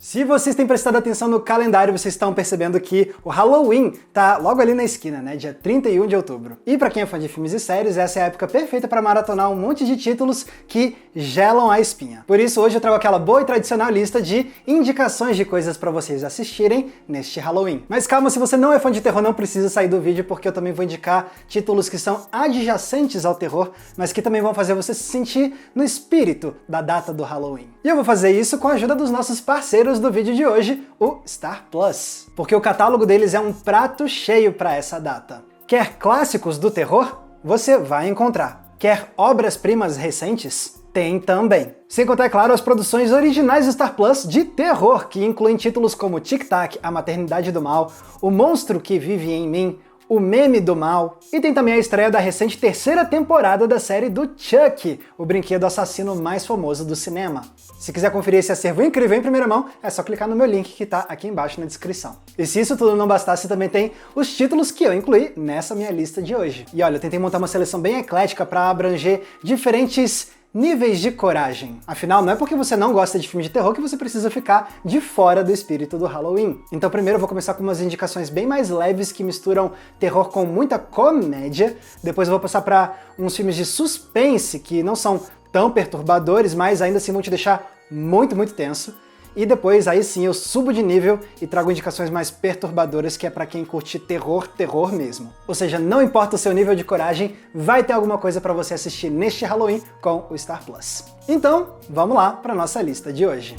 Se vocês têm prestado atenção no calendário, vocês estão percebendo que o Halloween tá logo ali na esquina, né? Dia 31 de outubro. E pra quem é fã de filmes e séries, essa é a época perfeita para maratonar um monte de títulos que gelam a espinha. Por isso, hoje eu trago aquela boa e tradicional lista de indicações de coisas pra vocês assistirem neste Halloween. Mas calma, se você não é fã de terror, não precisa sair do vídeo, porque eu também vou indicar títulos que são adjacentes ao terror, mas que também vão fazer você se sentir no espírito da data do Halloween. E eu vou fazer isso com a ajuda dos nossos parceiros do vídeo de hoje, o Star Plus, porque o catálogo deles é um prato cheio para essa data. Quer clássicos do terror? Você vai encontrar. Quer obras-primas recentes? Tem também. Sem contar, é claro, as produções originais do Star Plus de terror, que incluem títulos como Tic Tac, A Maternidade do Mal, O Monstro que Vive em Mim, O Meme do Mal, e tem também a estreia da recente terceira temporada da série do Chuck, o brinquedo assassino mais famoso do cinema. Se quiser conferir esse acervo incrível em primeira mão, é só clicar no meu link que tá aqui embaixo na descrição. E se isso tudo não bastasse, também tem os títulos que eu incluí nessa minha lista de hoje. E olha, eu tentei montar uma seleção bem eclética para abranger diferentes níveis de coragem. Afinal, não é porque você não gosta de filme de terror que você precisa ficar de fora do espírito do Halloween. Então primeiro eu vou começar com umas indicações bem mais leves que misturam terror com muita comédia. Depois eu vou passar para uns filmes de suspense que não são tão perturbadores, mas ainda assim vão te deixar muito tenso. E depois, aí sim, eu subo de nível e trago indicações mais perturbadoras, que é pra quem curte terror mesmo. Ou seja, não importa o seu nível de coragem, vai ter alguma coisa pra você assistir neste Halloween com o Star Plus. Então, vamos lá pra nossa lista de hoje.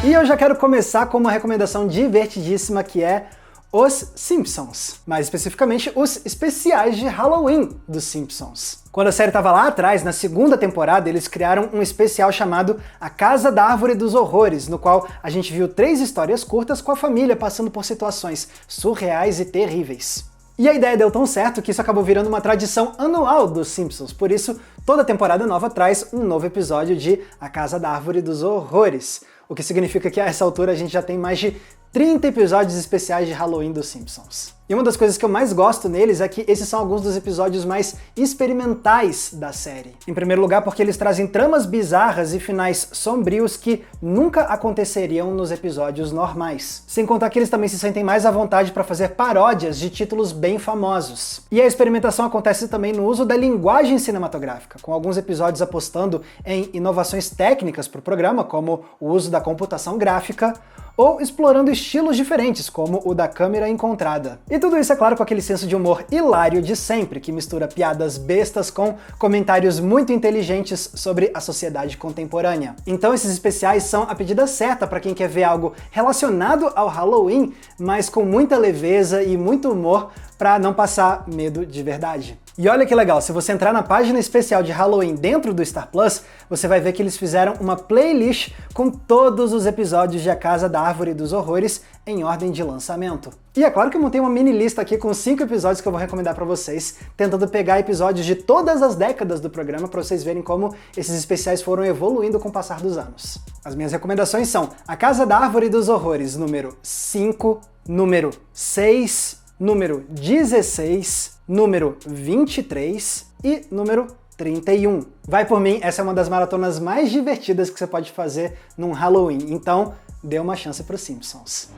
E eu já quero começar com uma recomendação divertidíssima, que é Os Simpsons, mais especificamente os especiais de Halloween dos Simpsons. Quando a série estava lá atrás, na segunda temporada, eles criaram um especial chamado A Casa da Árvore dos Horrores, no qual a gente viu 3 histórias curtas com a família passando por situações surreais e terríveis. E a ideia deu tão certo que isso acabou virando uma tradição anual dos Simpsons, por isso toda temporada nova traz um novo episódio de A Casa da Árvore dos Horrores, o que significa que a essa altura a gente já tem mais de 30 episódios especiais de Halloween dos Simpsons. E uma das coisas que eu mais gosto neles é que esses são alguns dos episódios mais experimentais da série. Em primeiro lugar, porque eles trazem tramas bizarras e finais sombrios que nunca aconteceriam nos episódios normais. Sem contar que eles também se sentem mais à vontade para fazer paródias de títulos bem famosos. E a experimentação acontece também no uso da linguagem cinematográfica, com alguns episódios apostando em inovações técnicas para o programa, como o uso da computação gráfica, ou explorando estilos diferentes, como o da câmera encontrada. E tudo isso, é claro, com aquele senso de humor hilário de sempre, que mistura piadas bestas com comentários muito inteligentes sobre a sociedade contemporânea. Então esses especiais são a pedida certa para quem quer ver algo relacionado ao Halloween, mas com muita leveza e muito humor, para não passar medo de verdade. E olha que legal, se você entrar na página especial de Halloween dentro do Star Plus, você vai ver que eles fizeram uma playlist com todos os episódios de A Casa da Árvore dos Horrores em ordem de lançamento. E é claro que eu montei uma mini lista aqui com 5 episódios que eu vou recomendar para vocês, tentando pegar episódios de todas as décadas do programa para vocês verem como esses especiais foram evoluindo com o passar dos anos. As minhas recomendações são A Casa da Árvore dos Horrores, número 5, número 6, número 16, número 23 e número 31. Vai por mim, essa é uma das maratonas mais divertidas que você pode fazer num Halloween, então dê uma chance para os Simpsons.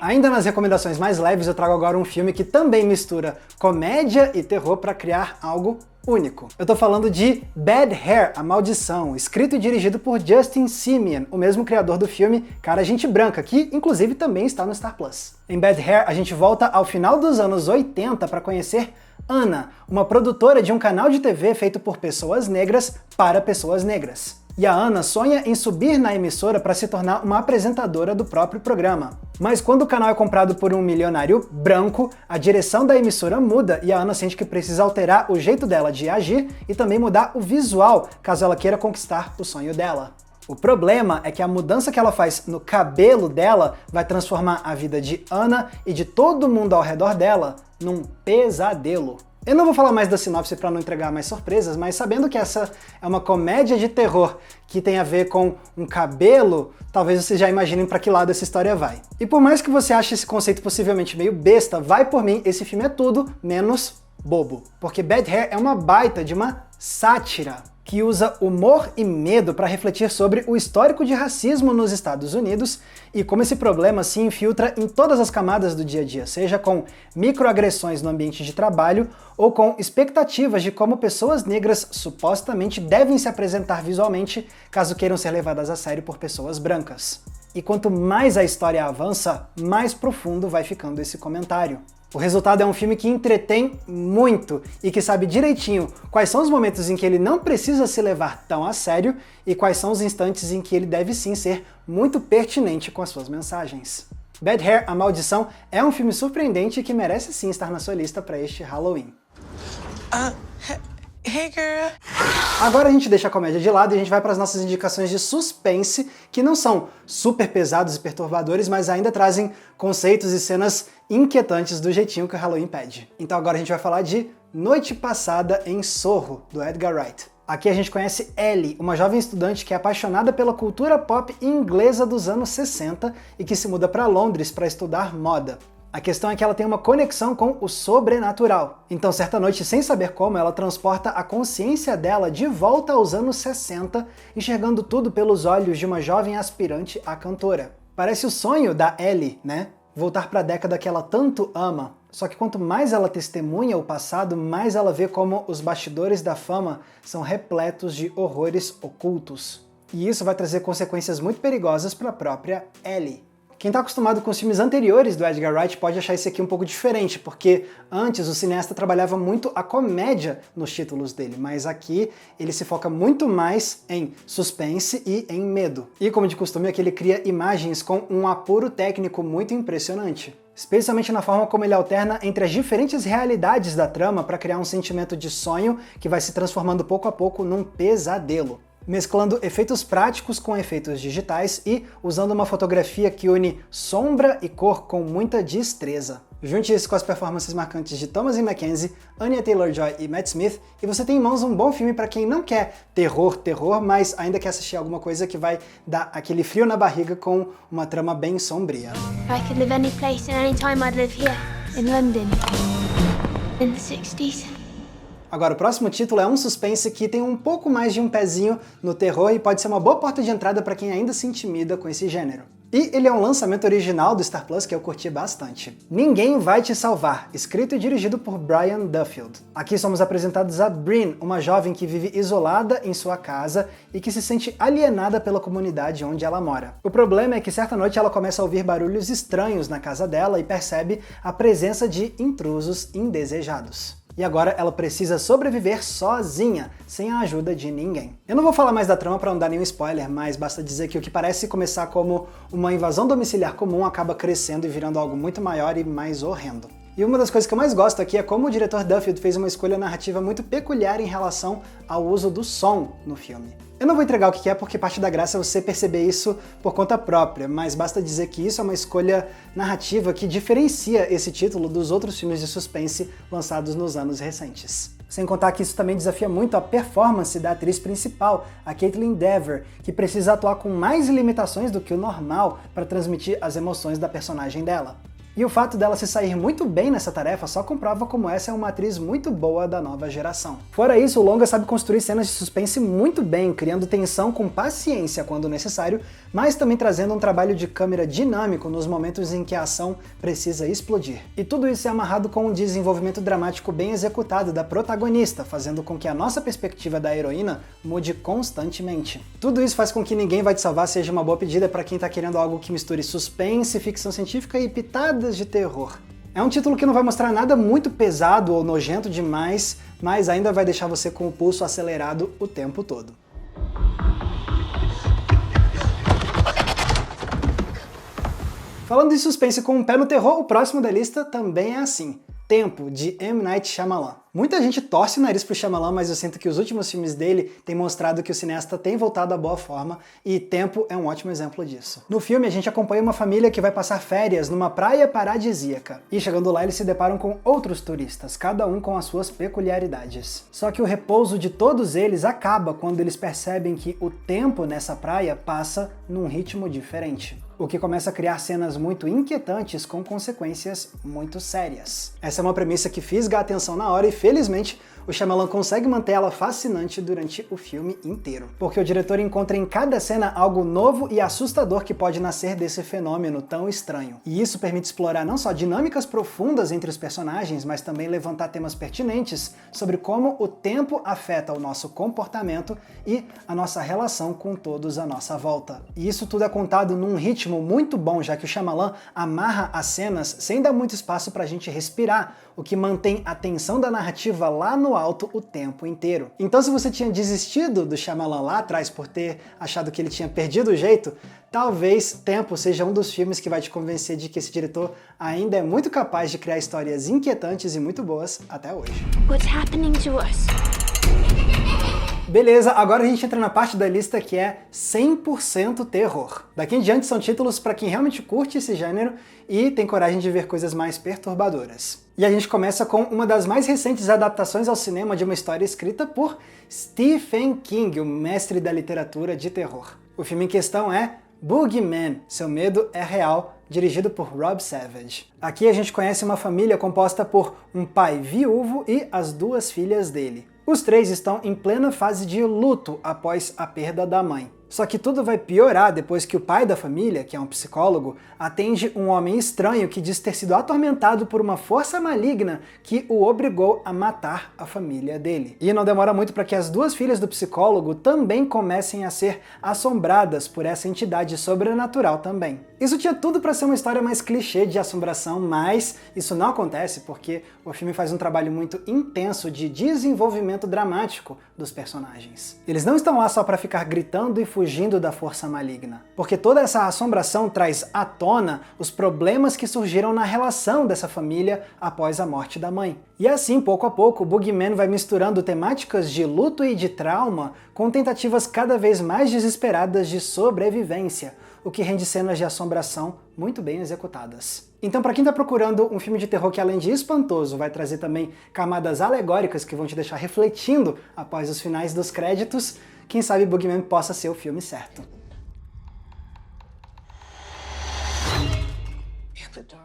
Ainda nas recomendações mais leves, eu trago agora um filme que também mistura comédia e terror para criar algo único. Eu tô falando de Bad Hair, A Maldição, escrito e dirigido por Justin Simien, o mesmo criador do filme Cara Gente Branca, que inclusive também está no Star Plus. Em Bad Hair, a gente volta ao final dos anos 80 para conhecer Anna, uma produtora de um canal de TV feito por pessoas negras para pessoas negras. E a Anna sonha em subir na emissora para se tornar uma apresentadora do próprio programa. Mas quando o canal é comprado por um milionário branco, a direção da emissora muda e a Anna sente que precisa alterar o jeito dela de agir e também mudar o visual, caso ela queira conquistar o sonho dela. O problema é que a mudança que ela faz no cabelo dela vai transformar a vida de Anna e de todo mundo ao redor dela num pesadelo. Eu não vou falar mais da sinopse para não entregar mais surpresas, mas sabendo que essa é uma comédia de terror que tem a ver com um cabelo, talvez vocês já imaginem para que lado essa história vai. E por mais que você ache esse conceito possivelmente meio besta, vai por mim, esse filme é tudo menos bobo. Porque Bad Hair é uma baita de uma sátira. que usa humor e medo para refletir sobre o histórico de racismo nos Estados Unidos e como esse problema se infiltra em todas as camadas do dia a dia, seja com microagressões no ambiente de trabalho ou com expectativas de como pessoas negras supostamente devem se apresentar visualmente caso queiram ser levadas a sério por pessoas brancas. E quanto mais a história avança, mais profundo vai ficando esse comentário. O resultado é um filme que entretém muito e que sabe direitinho quais são os momentos em que ele não precisa se levar tão a sério e quais são os instantes em que ele deve sim ser muito pertinente com as suas mensagens. Bad Hair, A Maldição é um filme surpreendente que merece sim estar na sua lista para este Halloween. Hey girl. Agora a gente deixa a comédia de lado e a gente vai para as nossas indicações de suspense, que não são super pesados e perturbadores, mas ainda trazem conceitos e cenas inquietantes do jeitinho que o Halloween pede. Então agora a gente vai falar de Noite Passada em Sorro, do Edgar Wright. Aqui a gente conhece Ellie, uma jovem estudante que é apaixonada pela cultura pop inglesa dos anos 60 e que se muda para Londres para estudar moda. A questão é que ela tem uma conexão com o sobrenatural. Então, certa noite, sem saber como, ela transporta a consciência dela de volta aos anos 60, enxergando tudo pelos olhos de uma jovem aspirante a cantora. Parece o sonho da Ellie, né? Voltar para a década que ela tanto ama. Só que quanto mais ela testemunha o passado, mais ela vê como os bastidores da fama são repletos de horrores ocultos. E isso vai trazer consequências muito perigosas para a própria Ellie. Quem está acostumado com os filmes anteriores do Edgar Wright pode achar esse aqui um pouco diferente, porque antes o cineasta trabalhava muito a comédia nos títulos dele, mas aqui ele se foca muito mais em suspense e em medo. E como de costume, aqui ele cria imagens com um apuro técnico muito impressionante, especialmente na forma como ele alterna entre as diferentes realidades da trama para criar um sentimento de sonho que vai se transformando pouco a pouco num pesadelo, mesclando efeitos práticos com efeitos digitais e usando uma fotografia que une sombra e cor com muita destreza. Junte isso com as performances marcantes de Thomasin McKenzie, Anya Taylor-Joy e Matt Smith, e você tem em mãos um bom filme para quem não quer terror, mas ainda quer assistir alguma coisa que vai dar aquele frio na barriga com uma trama bem sombria. I could live any place and any time, I'd live here, in London, in the 60s. Agora, o próximo título é um suspense que tem um pouco mais de um pezinho no terror e pode ser uma boa porta de entrada para quem ainda se intimida com esse gênero. E ele é um lançamento original do Star Plus que eu curti bastante. Ninguém Vai Te Salvar, escrito e dirigido por Brian Duffield. Aqui somos apresentados a Bryn, uma jovem que vive isolada em sua casa e que se sente alienada pela comunidade onde ela mora. O problema é que certa noite ela começa a ouvir barulhos estranhos na casa dela e percebe a presença de intrusos indesejados. E agora ela precisa sobreviver sozinha, sem a ajuda de ninguém. Eu não vou falar mais da trama para não dar nenhum spoiler, mas basta dizer que o que parece começar como uma invasão domiciliar comum acaba crescendo e virando algo muito maior e mais horrendo. E uma das coisas que eu mais gosto aqui é como o diretor Duffield fez uma escolha narrativa muito peculiar em relação ao uso do som no filme. Eu não vou entregar o que é porque parte da graça é você perceber isso por conta própria, mas basta dizer que isso é uma escolha narrativa que diferencia esse título dos outros filmes de suspense lançados nos anos recentes. Sem contar que isso também desafia muito a performance da atriz principal, a Kaitlyn Dever, que precisa atuar com mais limitações do que o normal para transmitir as emoções da personagem dela. E o fato dela se sair muito bem nessa tarefa só comprova como essa é uma atriz muito boa da nova geração. Fora isso, o longa sabe construir cenas de suspense muito bem, criando tensão com paciência quando necessário, mas também trazendo um trabalho de câmera dinâmico nos momentos em que a ação precisa explodir. E tudo isso é amarrado com um desenvolvimento dramático bem executado da protagonista, fazendo com que a nossa perspectiva da heroína mude constantemente. Tudo isso faz com que Ninguém Vai Te Salvar seja uma boa pedida para quem tá querendo algo que misture suspense, ficção científica e pitadas de terror. É um título que não vai mostrar nada muito pesado ou nojento demais, mas ainda vai deixar você com o pulso acelerado o tempo todo. Falando de suspense com um pé no terror, o próximo da lista também é assim. Tempo, de M. Night Shyamalan. Muita gente torce o nariz pro Shyamalan, mas eu sinto que os últimos filmes dele têm mostrado que o cineasta tem voltado à boa forma, e Tempo é um ótimo exemplo disso. No filme, a gente acompanha uma família que vai passar férias numa praia paradisíaca, e chegando lá eles se deparam com outros turistas, cada um com as suas peculiaridades. Só que o repouso de todos eles acaba quando eles percebem que o tempo nessa praia passa num ritmo diferente, o que começa a criar cenas muito inquietantes com consequências muito sérias. Essa é uma premissa que fisga a atenção na hora e, felizmente, o Shyamalan consegue manter ela fascinante durante o filme inteiro. Porque o diretor encontra em cada cena algo novo e assustador que pode nascer desse fenômeno tão estranho. E isso permite explorar não só dinâmicas profundas entre os personagens, mas também levantar temas pertinentes sobre como o tempo afeta o nosso comportamento e a nossa relação com todos à nossa volta. E isso tudo é contado num ritmo muito bom, já que o Shyamalan amarra as cenas sem dar muito espaço pra gente respirar, o que mantém a tensão da narrativa lá no alto o tempo inteiro. Então, se você tinha desistido do Shyamalan lá atrás por ter achado que ele tinha perdido o jeito, talvez Tempo seja um dos filmes que vai te convencer de que esse diretor ainda é muito capaz de criar histórias inquietantes e muito boas até hoje. What's happening to us? Beleza, agora a gente entra na parte da lista que é 100% terror. Daqui em diante são títulos para quem realmente curte esse gênero e tem coragem de ver coisas mais perturbadoras. E a gente começa com uma das mais recentes adaptações ao cinema de uma história escrita por Stephen King, o mestre da literatura de terror. O filme em questão é Boogeyman, Seu Medo é Real, dirigido por Rob Savage. Aqui a gente conhece uma família composta por um pai viúvo e as duas filhas dele. Os três estão em plena fase de luto após a perda da mãe. Só que tudo vai piorar depois que o pai da família, que é um psicólogo, atende um homem estranho que diz ter sido atormentado por uma força maligna que o obrigou a matar a família dele. E não demora muito para que as duas filhas do psicólogo também comecem a ser assombradas por essa entidade sobrenatural também. Isso tinha tudo para ser uma história mais clichê de assombração, mas isso não acontece porque o filme faz um trabalho muito intenso de desenvolvimento dramático dos personagens. Eles não estão lá só para ficar gritando e fugindo da força maligna, porque toda essa assombração traz à tona os problemas que surgiram na relação dessa família após a morte da mãe. E assim, pouco a pouco, o Boogeyman vai misturando temáticas de luto e de trauma com tentativas cada vez mais desesperadas de sobrevivência, o que rende cenas de assombração muito bem executadas. Então, para quem está procurando um filme de terror que, além de espantoso, vai trazer também camadas alegóricas que vão te deixar refletindo após os finais dos créditos, quem sabe Boogeyman possa ser o filme certo.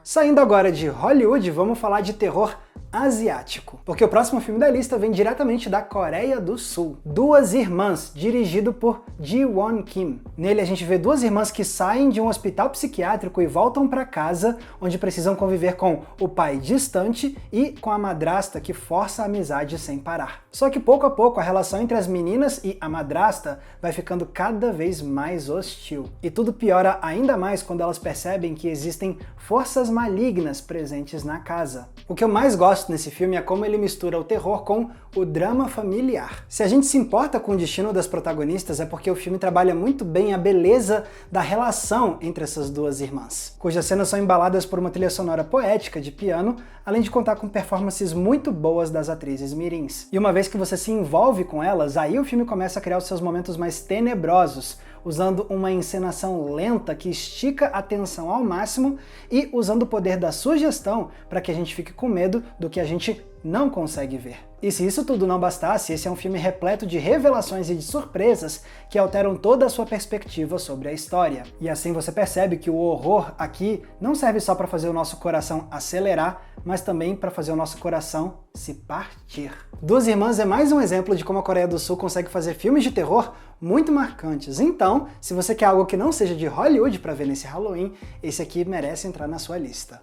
Saindo agora de Hollywood, vamos falar de terror asiático, porque o próximo filme da lista vem diretamente da Coreia do Sul. Duas Irmãs, dirigido por Ji-won Kim. Nele a gente vê duas irmãs que saem de um hospital psiquiátrico e voltam para casa, onde precisam conviver com o pai distante e com a madrasta que força a amizade sem parar. Só que pouco a pouco a relação entre as meninas e a madrasta vai ficando cada vez mais hostil. E tudo piora ainda mais quando elas percebem que existem forças malignas presentes na casa. O que eu mais gosto nesse filme é como ele mistura o terror com o drama familiar. Se a gente se importa com o destino das protagonistas é porque o filme trabalha muito bem a beleza da relação entre essas duas irmãs, cujas cenas são embaladas por uma trilha sonora poética de piano, além de contar com performances muito boas das atrizes mirins. E uma vez que você se envolve com elas, aí o filme começa a criar os seus momentos mais tenebrosos, usando uma encenação lenta que estica a tensão ao máximo e usando o poder da sugestão para que a gente fique com medo do que a gente não consegue ver. E se isso tudo não bastasse, esse é um filme repleto de revelações e de surpresas que alteram toda a sua perspectiva sobre a história. E assim você percebe que o horror aqui não serve só para fazer o nosso coração acelerar, mas também para fazer o nosso coração se partir. Duas Irmãs é mais um exemplo de como a Coreia do Sul consegue fazer filmes de terror muito marcantes. Então, se você quer algo que não seja de Hollywood para ver nesse Halloween, esse aqui merece entrar na sua lista.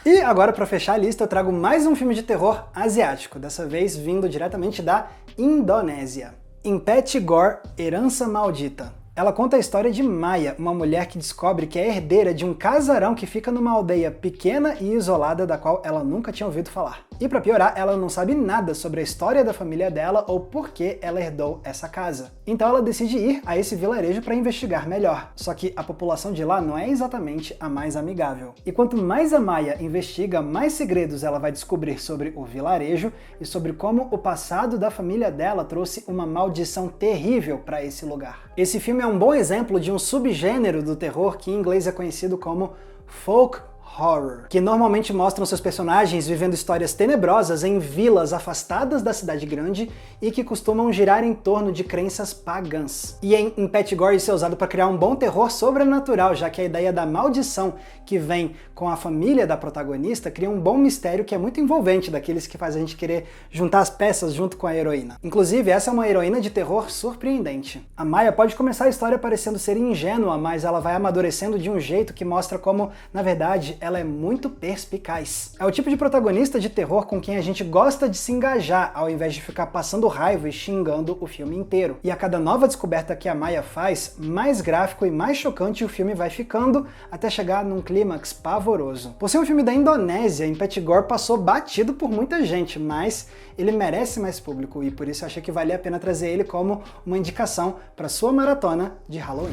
E agora, para fechar a lista, eu trago mais um filme de terror asiático, dessa vez vindo diretamente da Indonésia. Impet Gore, Herança Maldita. Ela conta a história de Maya, uma mulher que descobre que é herdeira de um casarão que fica numa aldeia pequena e isolada da qual ela nunca tinha ouvido falar. E para piorar, ela não sabe nada sobre a história da família dela ou por que ela herdou essa casa. Então ela decide ir a esse vilarejo para investigar melhor. Só que a população de lá não é exatamente a mais amigável. E quanto mais a Maya investiga, mais segredos ela vai descobrir sobre o vilarejo e sobre como o passado da família dela trouxe uma maldição terrível para esse lugar. Esse filme é um bom exemplo de um subgênero do terror que em inglês é conhecido como folk horror, que normalmente mostram seus personagens vivendo histórias tenebrosas em vilas afastadas da cidade grande e que costumam girar em torno de crenças pagãs. E em Pet Gore isso é usado para criar um bom terror sobrenatural, já que a ideia da maldição que vem com a família da protagonista cria um bom mistério que é muito envolvente, daqueles que faz a gente querer juntar as peças junto com a heroína. Inclusive, essa é uma heroína de terror surpreendente. A Maya pode começar a história parecendo ser ingênua, mas ela vai amadurecendo de um jeito que mostra como, na verdade, ela é muito perspicaz. É o tipo de protagonista de terror com quem a gente gosta de se engajar, ao invés de ficar passando raiva e xingando o filme inteiro. E a cada nova descoberta que a Maya faz, mais gráfico e mais chocante o filme vai ficando, até chegar num clímax pavoroso. Por ser um filme da Indonésia, em Pet Gore passou batido por muita gente, mas ele merece mais público, e por isso eu achei que valia a pena trazer ele como uma indicação para sua maratona de Halloween.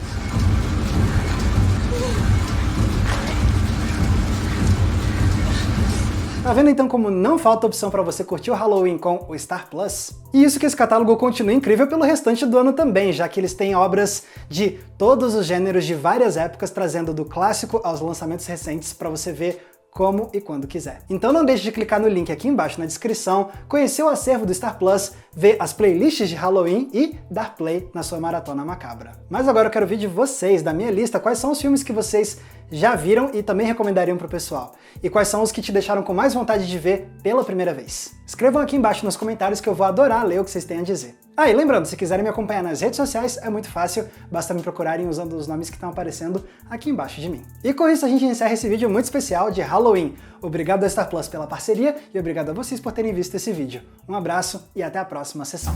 Tá vendo então como não falta opção para você curtir o Halloween com o Star Plus? E isso que esse catálogo continua incrível pelo restante do ano também, já que eles têm obras de todos os gêneros de várias épocas, trazendo do clássico aos lançamentos recentes para você ver como e quando quiser. Então não deixe de clicar no link aqui embaixo na descrição, conhecer o acervo do Star Plus, ver as playlists de Halloween e dar play na sua maratona macabra. Mas agora eu quero ver de vocês, da minha lista, quais são os filmes que vocês já viram e também recomendariam pro pessoal. E quais são os que te deixaram com mais vontade de ver pela primeira vez. Escrevam aqui embaixo nos comentários que eu vou adorar ler o que vocês têm a dizer. Ah, e lembrando, se quiserem me acompanhar nas redes sociais, é muito fácil, basta me procurarem usando os nomes que estão aparecendo aqui embaixo de mim. E com isso a gente encerra esse vídeo muito especial de Halloween. Obrigado a Star Plus pela parceria e obrigado a vocês por terem visto esse vídeo. Um abraço e até a próxima sessão.